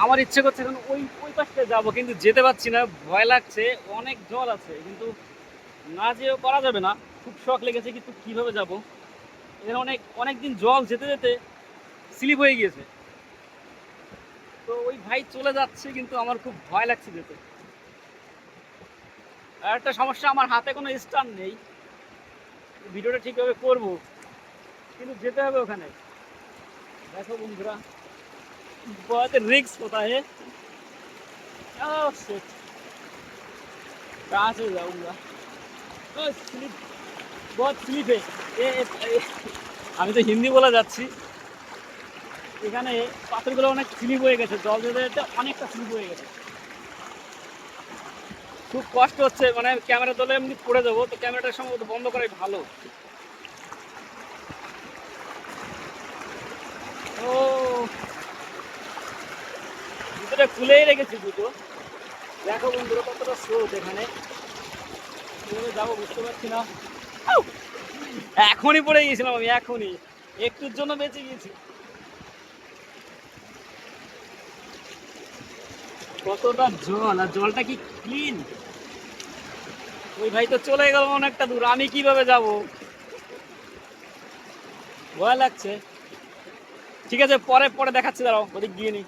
আমার ইচ্ছে করছে এখন ওই ওই পাশটা যাবো, কিন্তু যেতে পারছি না, ভয় লাগছে। অনেক জল আছে, কিন্তু না যেও করা যাবে না। খুব শখ লেগেছে, কিন্তু কিভাবে যাব? এখানে অনেক অনেক দিন জল যেতে যেতে স্লিপ হয়ে গিয়েছে। তো ওই ভাই চলে যাচ্ছে, কিন্তু আমার খুব ভয় লাগছে যেতে। আর একটা সমস্যা, আমার হাতে কোনো স্ট্যান্ড নেই, ভিডিওটা ঠিকভাবে করব, কিন্তু যেতে হবে ওখানে। দেখো বন্ধুরা, बहुत रिक्स होता है। ओह शिट, कहाँ से जाऊंगा? ओह स्लिप, बहुत स्लिप है। আমি তো হিন্দি বলে যাচ্ছি। এখানে পাথরগুলো অনেক স্লিপ হয়ে গেছে, জল যেতে যেতে অনেকটা স্লিপ হয়ে গেছে। খুব কষ্ট হচ্ছে, মানে ক্যামেরা তোলে এমনি পড়ে যাবো, তো ক্যামেরাটার সম্ভবত বন্ধ করাই ভালো। ও, জুতোটা খুলেই রেখেছি দুটো। দেখো বন্ধুরা কতটা স্রোত এখানে, কিভাবে যাবো বুঝতে পারছি না। আউ! এখনই পড়ে গিয়েছিলাম আমি, এখনই একটুর জন্য বেঁচে গিয়েছি। কতটা জল, আর জলটা কি ক্লিন! ওই ভাই তো চলে গেল অনেকটা দূর, আমি কিভাবে যাব? ভয় লাগছে। ঠিক আছে, পরে পরে দেখাচ্ছি, দাঁড়াও ওদিক গিয়ে নি।